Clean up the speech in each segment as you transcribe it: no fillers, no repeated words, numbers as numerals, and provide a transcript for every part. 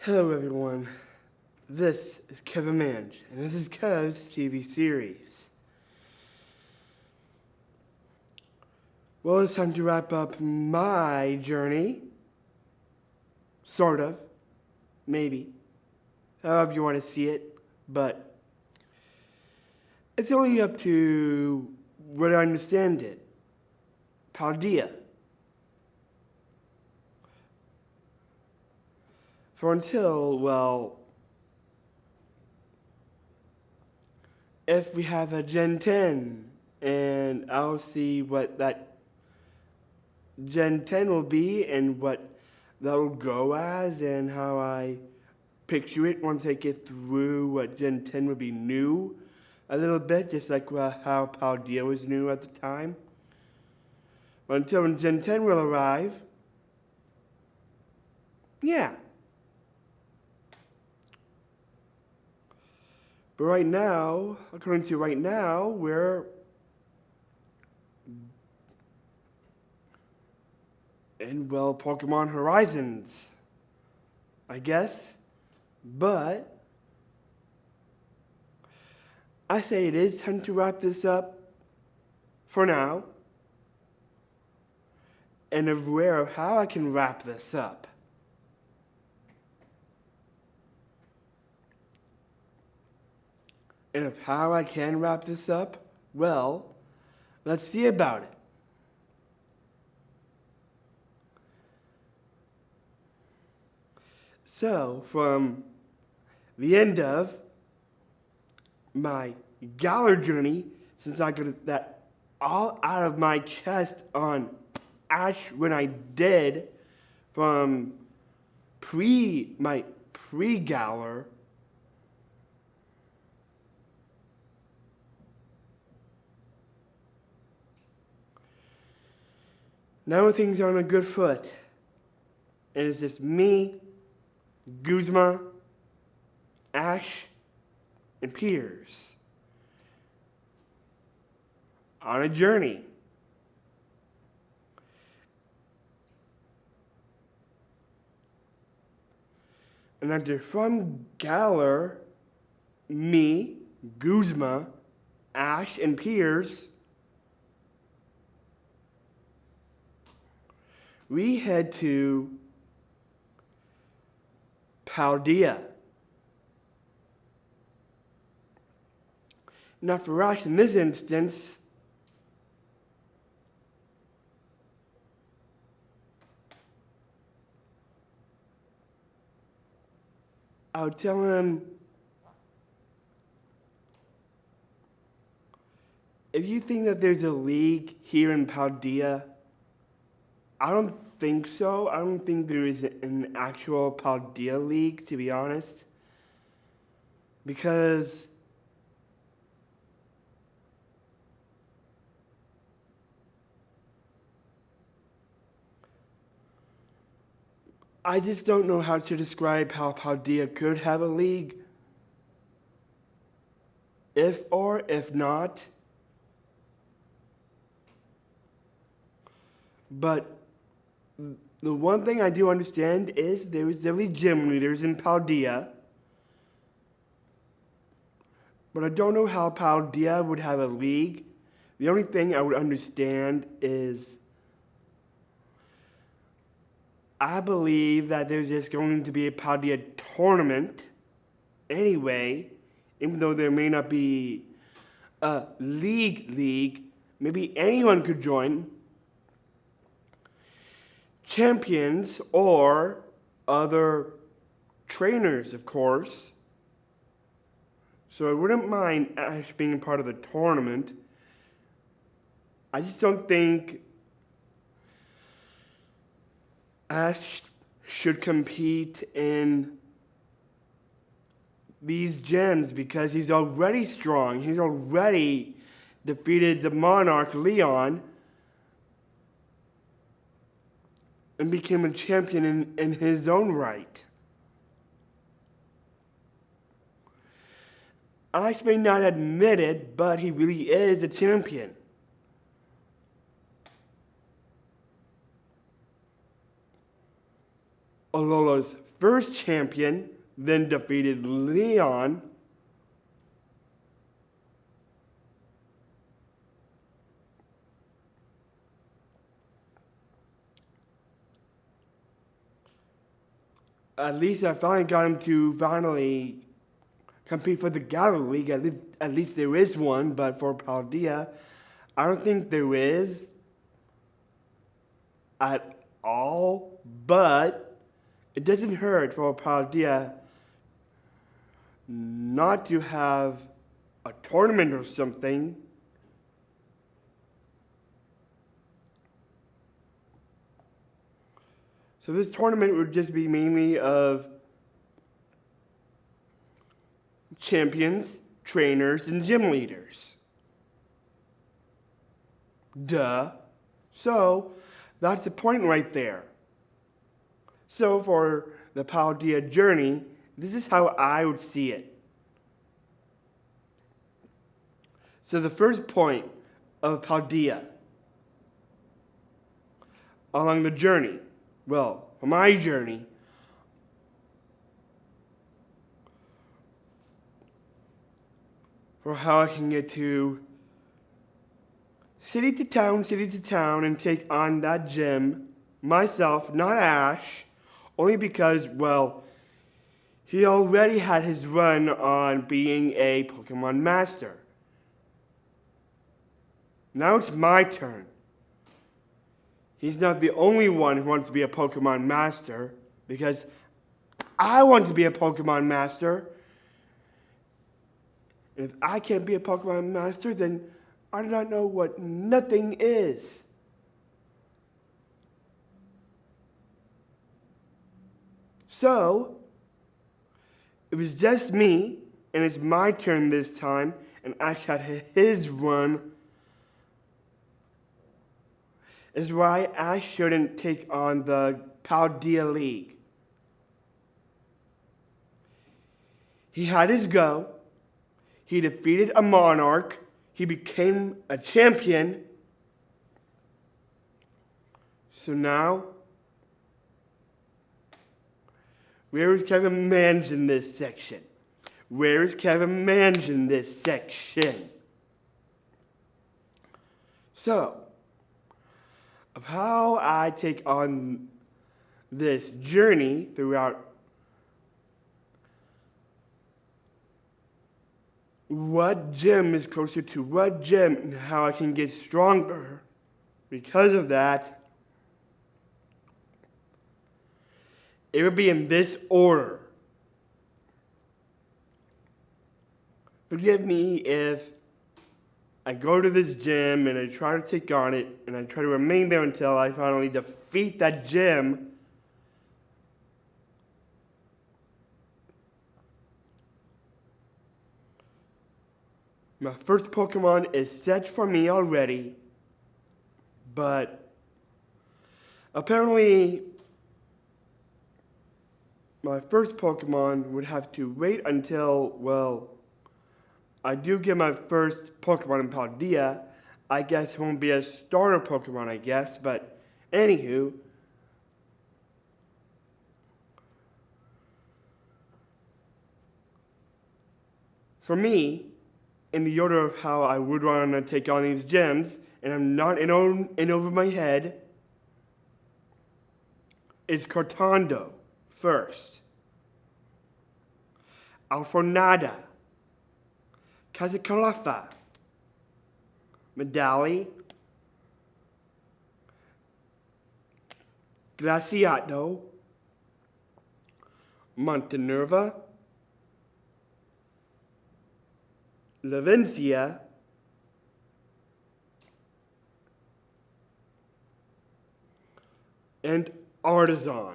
Hello everyone, this is Kevin Mange, and this is Kev's TV series. Well, it's time to wrap up my journey. Sort of. Maybe. However you want to see it, but it's only up to what I understand it. Paldea. For until, well, if we have a Gen 10, and I'll see what that Gen 10 will be and what that will go as and how I picture it once I get through what Gen 10 would be new a little bit, just like how Paldea was new at the time. But until when Gen 10 will arrive, yeah. But right now, according to right now, we're in, well, Pokemon Horizons, I guess. But I say it is time to wrap this up for now. And aware of how I can wrap this up. And of how I can wrap this up, well, let's see about it. So, from the end of my Galar journey, since I got that all out of my chest on Ash when I did, from my pre-Galar, now things are on a good foot. And it's just me, Guzma, Ash, and Piers on a journey. And after from Galar, me, Guzma, Ash, and Piers, we head to Paldea. Now for Ash in this instance, I'll tell him, if you think that there's a league here in Paldea, I don't think so. I don't think there is an actual Paldea league, to be honest. Because I just don't know how to describe how Paldea could have a league. If not. But the one thing I do understand is there is definitely gym leaders in Paldea. But I don't know how Paldea would have a league. The only thing I would understand is I believe that there's just going to be a Paldea tournament anyway, even though there may not be a league, maybe anyone could join. Champions or other trainers, of course. So I wouldn't mind Ash being a part of the tournament. I just don't think Ash should compete in these gyms because he's already strong. He's already defeated the Monarch Leon and became a champion in his own right. Ash may not admit it, but he really is a champion. Alola's first champion, then defeated Leon. At least I finally got him to finally compete for the Gallery League. At least there is one, but for Paldea, I don't think there is at all. But it doesn't hurt for Paldea not to have a tournament or something. So this tournament would just be mainly of champions, trainers, and gym leaders. Duh. So that's the point right there. So for the Paldea journey, this is how I would see it. So the first point of Paldea along the journey, well, for my journey, for how I can get to city to town, and take on that gym myself, not Ash, only because, well, he already had his run on being a Pokemon Master. Now it's my turn. He's not the only one who wants to be a Pokemon Master, because I want to be a Pokemon Master. And if I can't be a Pokemon Master, then I do not know what nothing is. So, it was just me, and it's my turn this time, and Ash had his run. Is why Ash shouldn't take on the Paldea League. He had his go. He defeated a Monarch. He became a champion. So now, where is Kevin Mange in this section? Where is Kevin Mange in this section? So, of how I take on this journey throughout what gym is closer to what gym and how I can get stronger because of that, it would be in this order. Forgive me if I go to this gym and I try to take on it and I try to remain there until I finally defeat that gym. My first Pokemon is set for me already, but apparently my first Pokemon would have to wait until, well, I do get my first Pokemon in Paldea. I guess it won't be a starter Pokemon, I guess, but anywho. For me, in the order of how I would want to take on these gyms, and I'm not in over my head, it's Cortando first. Alfornada. Kazakalapa, Medali, Glaciato, Montenerva, Levencia, and Artisan.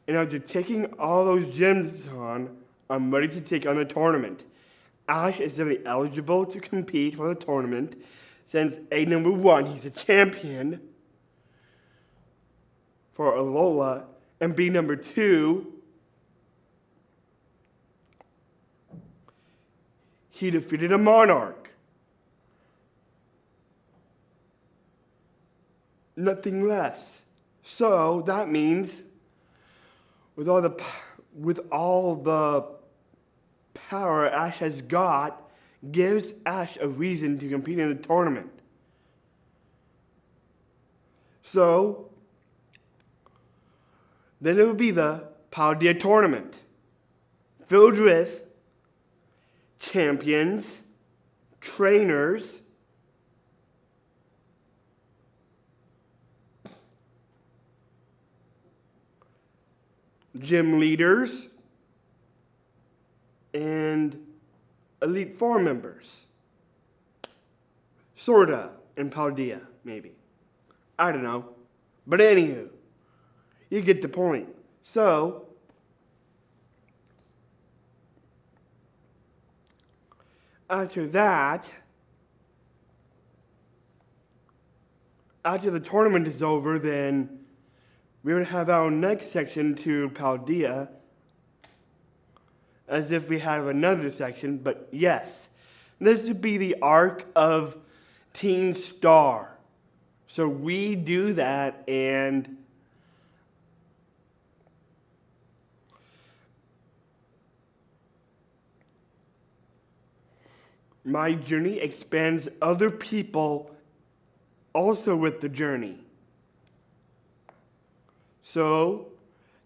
And after taking all those gyms on, I'm ready to take on the tournament. Ash is definitely eligible to compete for the tournament since A number 1, he's a champion for Alola, and B number 2, he defeated a Monarch. Nothing less. So that means with all the power Ash has got, gives Ash a reason to compete in the tournament. So then it would be the Paldea tournament, filled with champions, trainers, gym leaders, and Elite Four members. Sorta, in Paldea, maybe. I don't know. But anywho, you get the point. So, after that, after the tournament is over, then we would have our next section to Paldea, as if we have another section, but yes, this would be the arc of Teen Star. So we do that, and my journey expands other people also with the journey. So,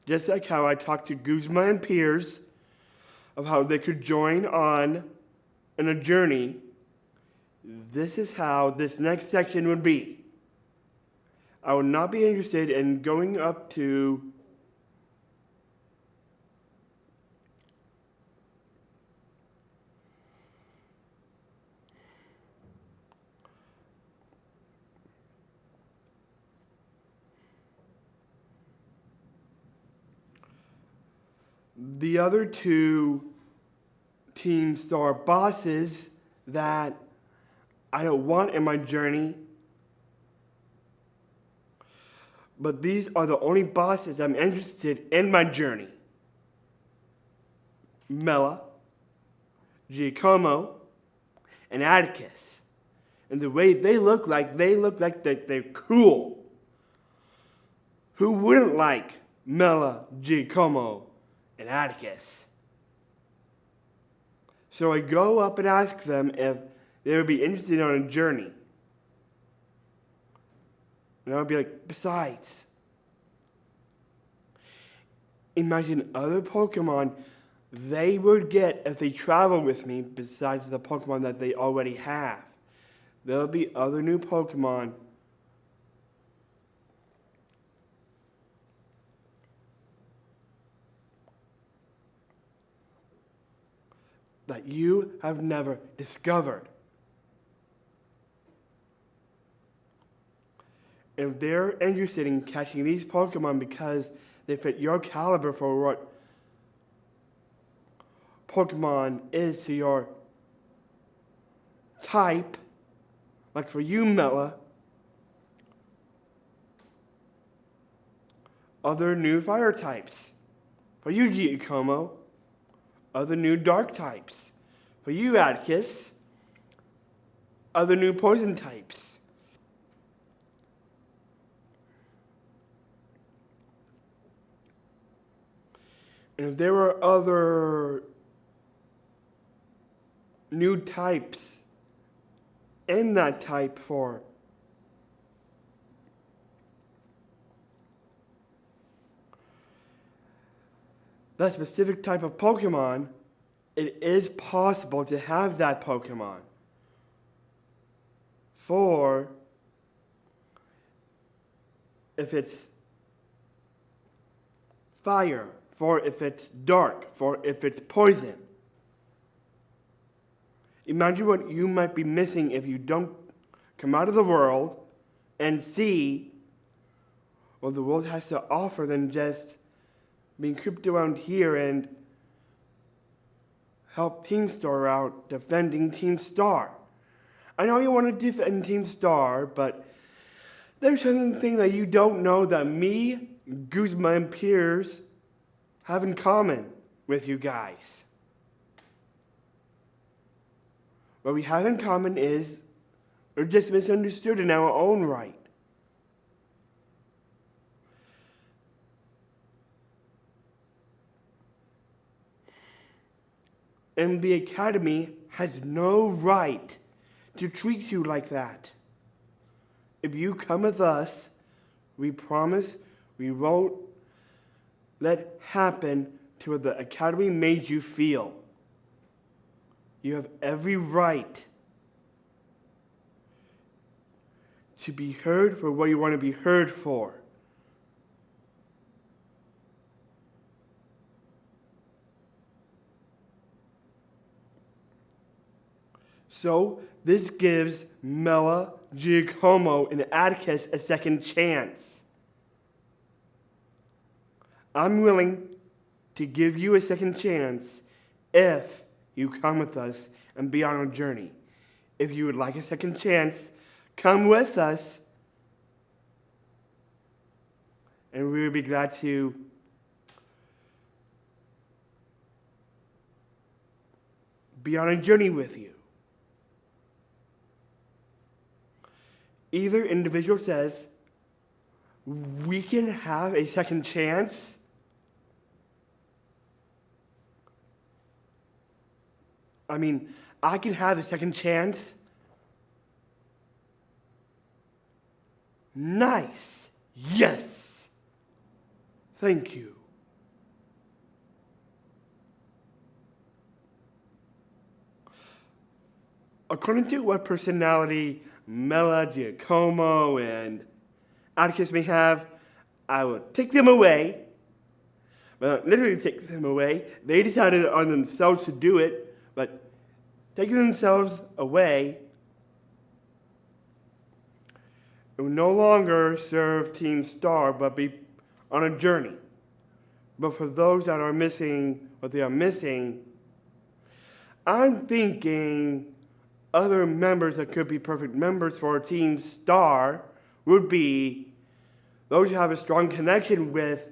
just like how I talked to Guzma and Pierce of how they could join on in a journey, this is how this next section would be. I would not be interested in going up to the other two Team Star bosses that I don't want in my journey. But these are the only bosses I'm interested in my journey. Mela, Giacomo, and Atticus. And the way they look like they're cool. Who wouldn't like Mela, Giacomo, and Atticus? So I go up and ask them if they would be interested on a journey. And I would be like, besides, imagine other Pokemon they would get if they travel with me besides the Pokemon that they already have. There'll be other new Pokemon that you have never discovered. If they're interested in catching these Pokemon because they fit your caliber for what Pokemon is to your type, like for you, Mela, other new fire types. For you, Giacomo, other new dark types. For you, Atticus, other new poison types. And if there were other new types in that type for that specific type of Pokemon, it is possible to have that Pokemon for if it's fire, for if it's dark, for if it's poison. Imagine what you might be missing if you don't come out of the world and see what the world has to offer than just being creeped around here and help Team Star out defending Team Star. I know you want to defend Team Star, but there's something that you don't know that me, Guzma, and Pierce have in common with you guys. What we have in common is we're just misunderstood in our own right. And the Academy has no right to treat you like that. If you come with us, we promise we won't let happen to what the Academy made you feel. You have every right to be heard for what you want to be heard for. So this gives Mela, Giacomo, and Atticus a second chance. I'm willing to give you a second chance if you come with us and be on a journey. If you would like a second chance, come with us, and we would be glad to be on a journey with you. Either individual says, we can have a second chance, I can have a second chance. Nice. Yes. Thank you. According to what personality Mela, Giacomo, and Atticus may have, I will take them away. Well, literally take them away. They decided on themselves to do it, but taking themselves away, it will no longer serve Team Star, but be on a journey. But for those that are missing what they are missing, I'm thinking other members that could be perfect members for Team Star would be those who have a strong connection with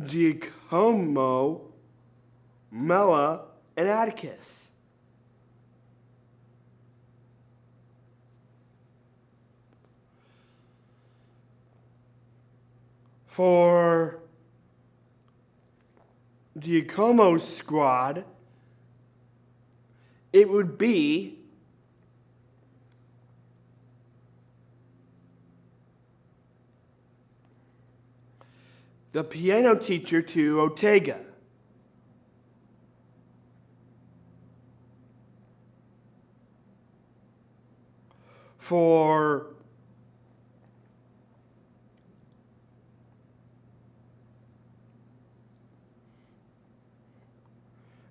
Giacomo, Mela, and Atticus. For Giacomo's squad, it would be the piano teacher to Ortega. For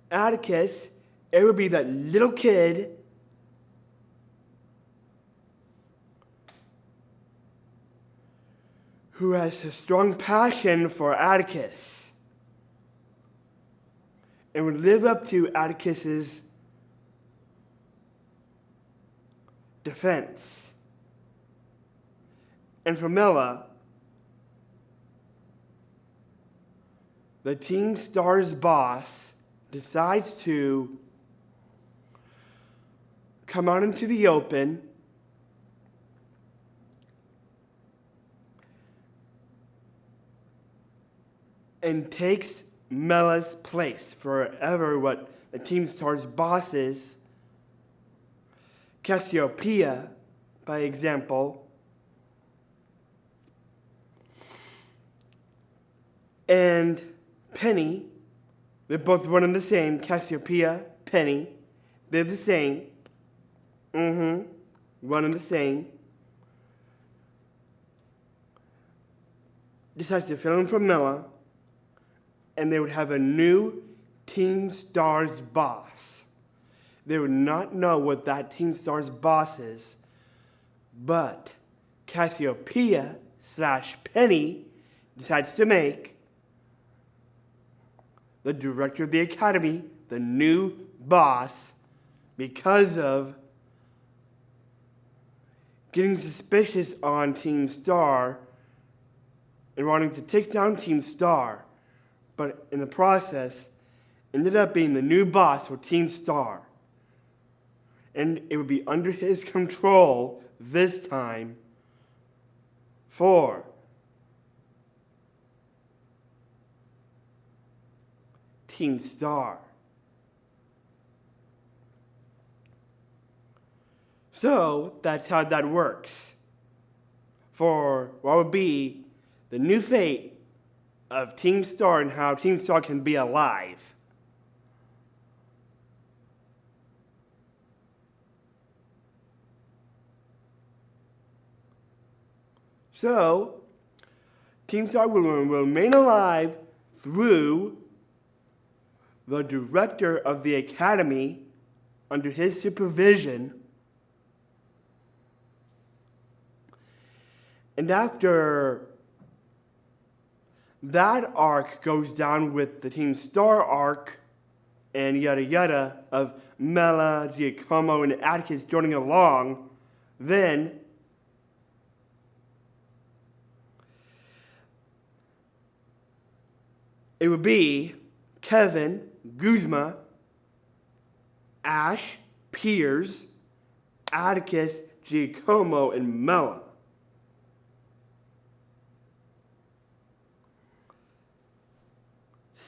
Atticus, it would be that little kid who has a strong passion for Atticus and would live up to Atticus's defense. And for Mela, the Team Star's boss decides to come out into the open and takes Mela's place forever. What the Team Star's boss is, Cassiopeia, by example, and Penny, they're both one and the same. Cassiopeia, Penny, they're the same. One and the same. Decides to fill in for Mela, and they would have a new Team Star's boss. They would not know what that Team Star's boss is, but Cassiopeia / Penny decides to make the director of the Academy the new boss because of getting suspicious on Team Star and wanting to take down Team Star, but in the process ended up being the new boss for Team Star. And it would be under his control this time for Team Star. So that's how that works for what would be the new fate of Team Star and how Team Star can be alive. So, Team Star will remain alive through the director of the academy under his supervision. And after that arc goes down with the Team Star arc and yada yada of Mela, Giacomo, and Atticus joining along, then it would be Kevin, Guzma, Ash, Piers, Atticus, Giacomo, and Mela.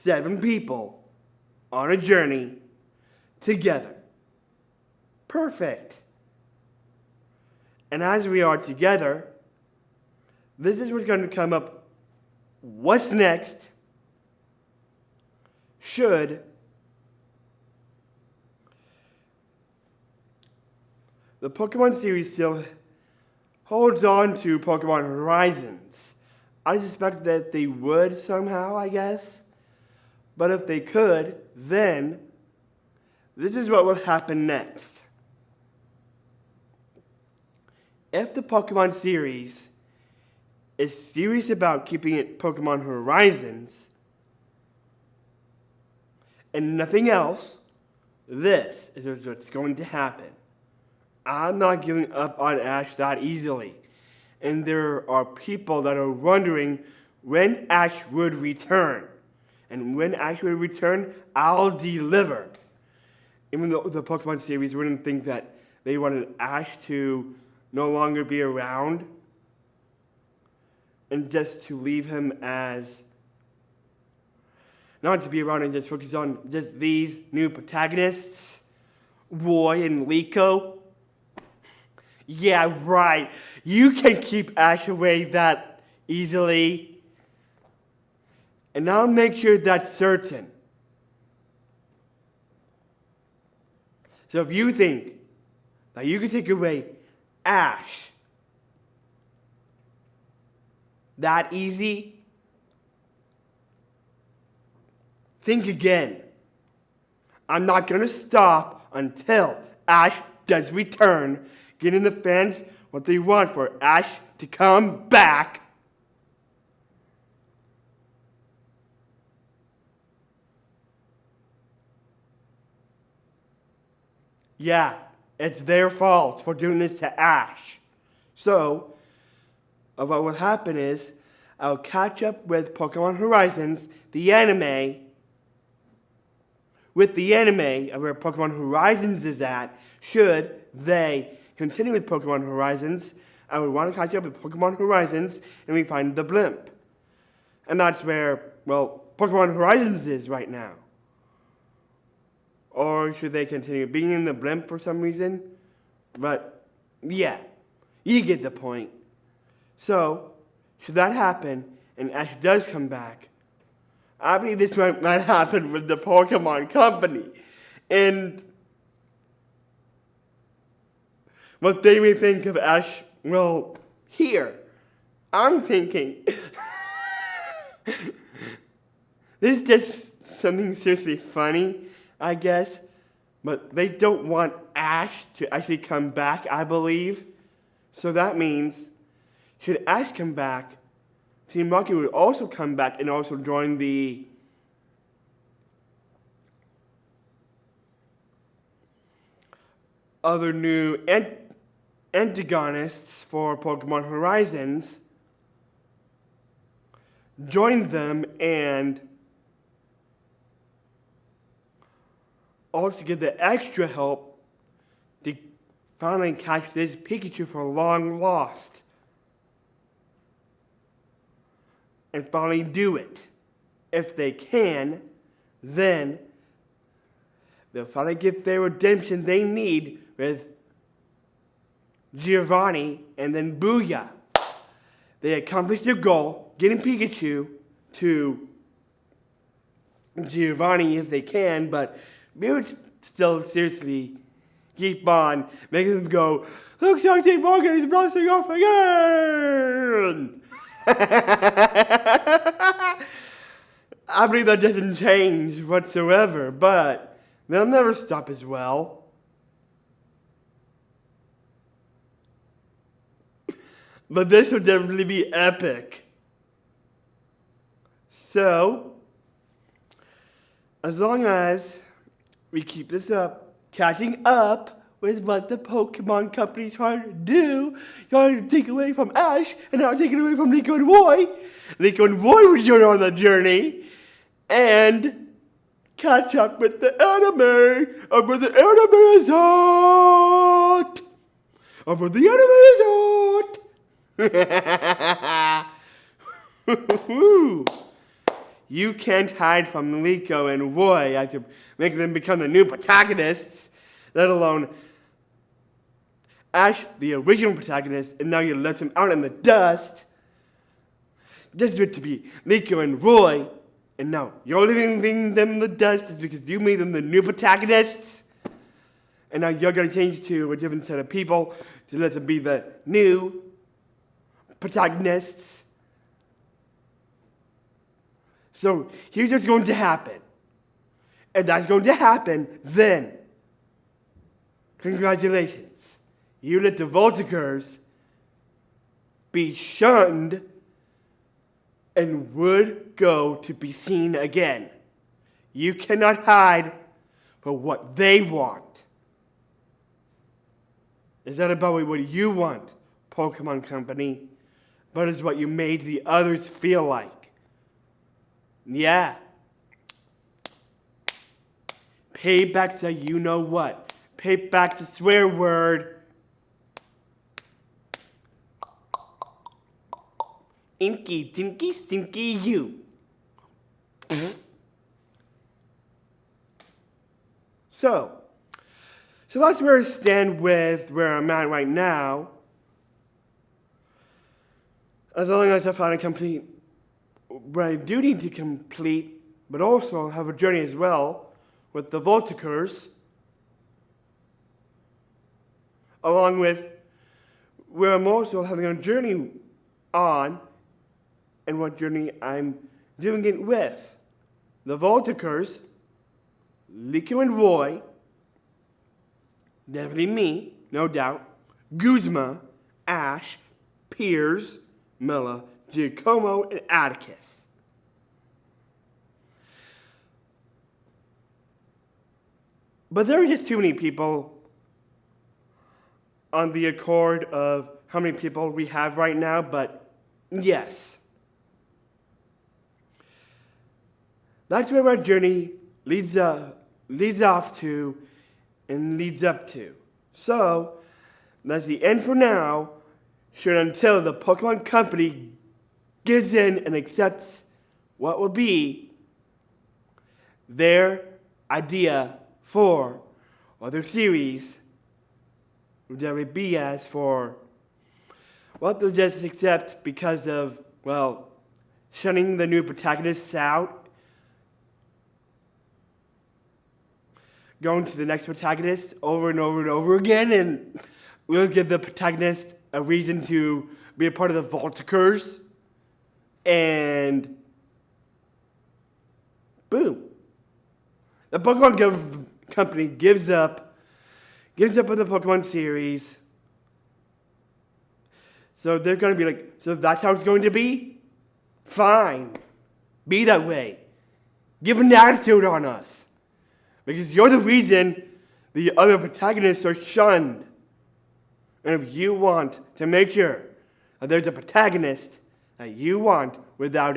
Seven people on a journey together. Perfect. And as we are together, this is what's going to come up. What's next? Should the Pokemon series still holds on to Pokemon Horizons? I suspect that they would somehow, I guess. But if they could, then this is what will happen next. If the Pokemon series is serious about keeping it Pokemon Horizons and nothing else, this is what's going to happen. I'm not giving up on Ash that easily. And there are people that are wondering when Ash would return. And when Ash would return, I'll deliver. Even though the Pokemon series wouldn't think that they wanted Ash to no longer be around and just to leave him as not to be around and just focus on just these new protagonists, Roy and Liko. Yeah, right. You can keep Ash away that easily. And I'll make sure that's certain. So if you think that you can take away Ash that easy, think again. I'm not going to stop until Ash does return, getting the fans what they want for Ash to come back. Yeah, it's their fault for doing this to Ash. So, what will happen is, I'll catch up with Pokemon Horizons, the anime, with the anime of where Pokemon Horizons is at. Should they continue with Pokemon Horizons, I would want to catch up with Pokemon Horizons and we find the blimp. And that's where, well, Pokemon Horizons is right now. Or should they continue being in the blimp for some reason? But, yeah, you get the point. So, should that happen, and Ash does come back, I believe this might happen with the Pokemon Company. And what they may think of Ash, well, here, I'm thinking, this is just something seriously funny, I guess, but they don't want Ash to actually come back, I believe. So that means, should Ash come back, Team Rocket would also come back and also join the other new antagonists for Pokemon Horizons, join them and also get the extra help to finally catch this Pikachu for long lost. And finally do it. If they can, then they'll finally get their redemption they need with Giovanni, and then booyah! They accomplished their goal, getting Pikachu to Giovanni if they can, but we would still seriously keep on making them go, looks like Team Rocket is blasting off again! I believe that doesn't change whatsoever, but they'll never stop as well. But this will definitely be epic. So, as long as we keep this up, catching up with what the Pokemon Company is trying to do, trying to take away from Ash, and now taking away from Nico and Roy. Nico and Roy will join on the journey, and catch up with the anime, of where the anime is at! Of where the anime is at! You can't hide from Nico and Roy after making them become the new protagonists, let alone Ash, the original protagonist, and now you let him out in the dust. Just to be Nico and Roy, and now you're leaving them in the dust just because you made them the new protagonists. And now you're going to change to a different set of people to let them be the new protagonists. So here's what's going to happen. And that's going to happen then. Congratulations. You let the Voltigeurs be shunned and would go to be seen again. You cannot hide for what they want. It's not about what you want, Pokemon Company, but it's what you made the others feel like. Yeah. Payback's a you-know-what. Payback's a swear word. Inky, dinky, stinky you. So that's where I stand with where I'm at right now. As long as I find a complete what I do need to complete, but also have a journey as well with the Voltigeurs, along with where I'm also having a journey on, and what journey I'm doing it with. The Voltigeurs, Nico and Roy, definitely me, no doubt, Guzma, Ash, Piers, Mela, Giacomo, and Atticus. But there are just too many people on the accord of how many people we have right now, but yes. That's where my journey leads off to and leads up to. So, that's the end for now, sure, until the Pokemon Company gives in and accepts what will be their idea for, or their series, whichever it be as for, what they'll just accept because of, well, shunning the new protagonists out, going to the next protagonist over and over and over again, and we'll give the protagonist a reason to be a part of the Voltigeurs, and boom. The Pokemon Company gives up on the Pokemon series. So they're going to be like, so that's how it's going to be? Fine. Be that way. Give an attitude on us. Because you're the reason the other protagonists are shunned. And if you want to make sure that there's a protagonist that you want without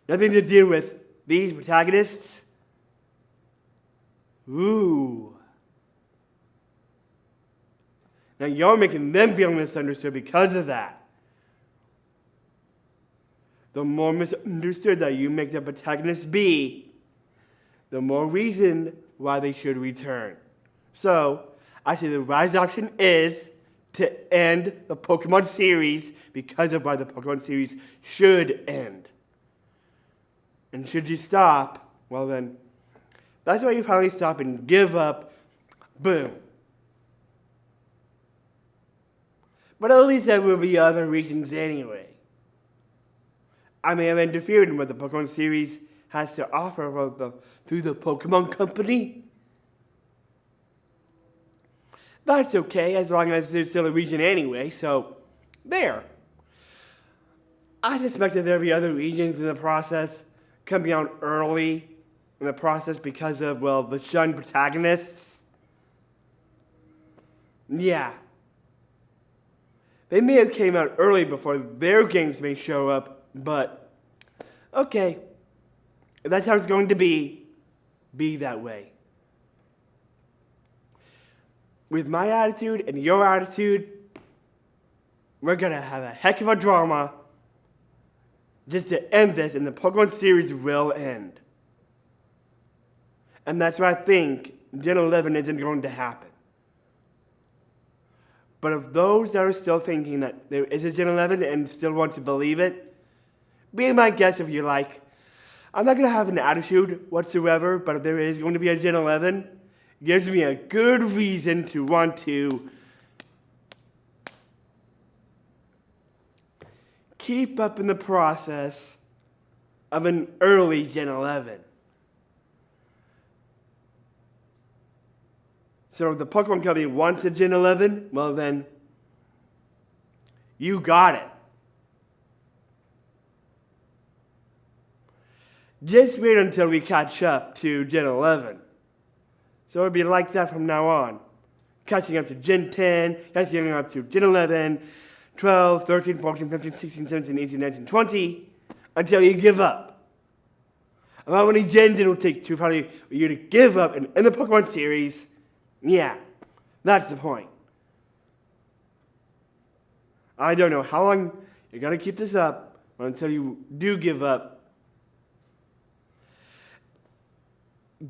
nothing to do with these protagonists, ooh. Now you're making them feel misunderstood because of that. the more misunderstood that you make the protagonist be, the more reason why they should return. So, I say the wise option is to end the Pokemon series because of why the Pokemon series should end. And should you stop, well then, that's why you finally stop and give up. Boom. But at least there will be other regions anyway. I may have interfered in what the Pokemon series has to offer through the Pokemon Company. That's okay, as long as there's still a region anyway, so there. I suspect that there'll be other regions in the process coming out early in the process because of, well, the shunned protagonists. Yeah. They may have came out early before their games may show up, but okay. If that's how it's going to be that way. With my attitude and your attitude, we're gonna have a heck of a drama just to end this, and the Pokemon series will end. And that's why I think Gen 11 isn't going to happen. But of those that are still thinking that there is a Gen 11 and still want to believe it, be my guest if you like. I'm not going to have an attitude whatsoever, but if there is going to be a Gen 11, it gives me a good reason to want to keep up in the process of an early Gen 11. So if the Pokemon Company wants a Gen 11, well then, you got it. Just wait until we catch up to Gen 11. So it'll be like that from now on. Catching up to Gen 10, catching up to Gen 11, 12, 13, 14, 15, 16, 17, 18, 19, 20, until you give up. And how many gens it'll take for you to give up and end the Pokemon series? Yeah, that's the point. I don't know how long you're going to keep this up until you do give up.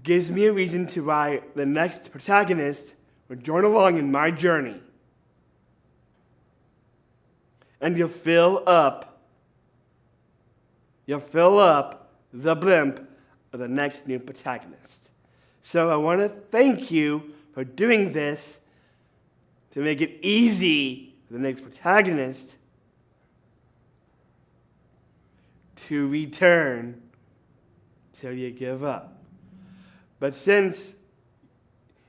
Gives me a reason to why the next protagonist would join along in my journey. And you'll fill up the blimp of the next new protagonist. So I want to thank you for doing this to make it easy for the next protagonist to return till you give up. But since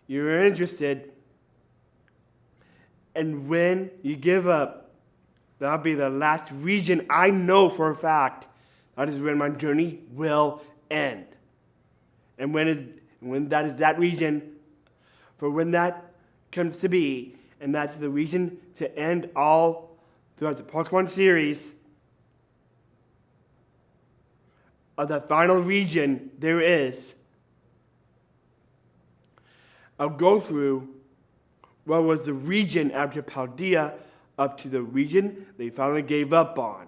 you're interested, and when you give up, that'll be the last region I know for a fact. That is when my journey will end. And when that is that region, for when that comes to be, and that's the region to end all throughout the Pokemon series, of the final region there is, I'll go through what was the region after Paldea up to the region they finally gave up on.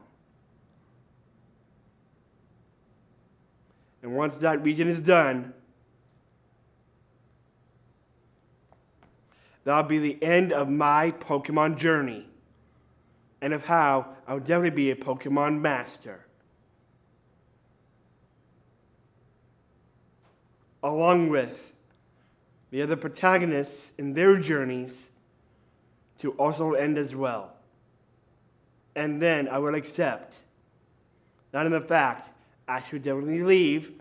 And once that region is done, that'll be the end of my Pokemon journey, and of how I'll definitely be a Pokemon master. Along with the other protagonists in their journeys to also end as well. And then I will accept, not in the fact I should definitely leave,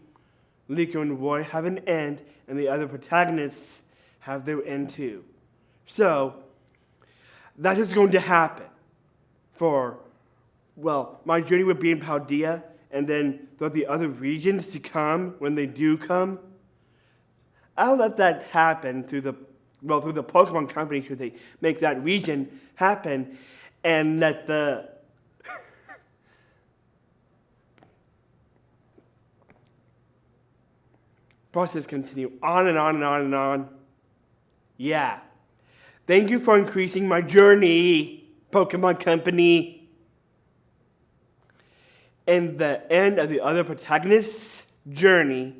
Liko and Roy have an end, and the other protagonists have their end too. So, that is going to happen for, well, my journey would be in Paldea, and then throughout the other regions to come, when they do come. I'll let that happen through the Pokemon Company, should they make that region happen, and let the process continue on and on and on and on. Yeah. Thank you for increasing my journey, Pokemon Company. and the end of the other protagonist's journey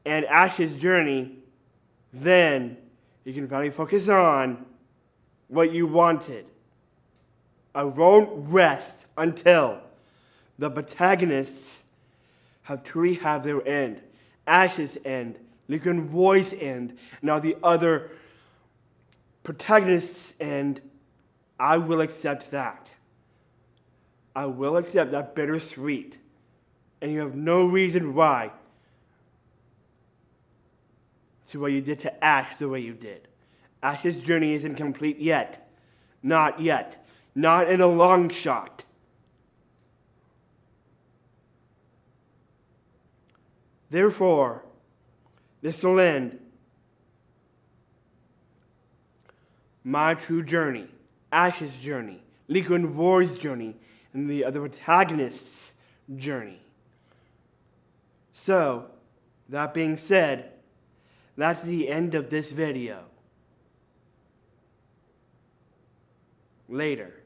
and Ash's journey, then you can finally focus on what you wanted. I won't rest until the protagonists have truly had their end. Ash's end, Lincoln Roy's end, now the other protagonists' end. I will accept that. I will accept that bittersweet. And you have no reason why to what you did to Ash the way you did. Ash's journey isn't complete yet. Not yet. Not in a long shot. Therefore, this will end my true journey, Ash's journey, Lincoln Roy's journey, and the other protagonist's journey. So, that being said, that's the end of this video. Later.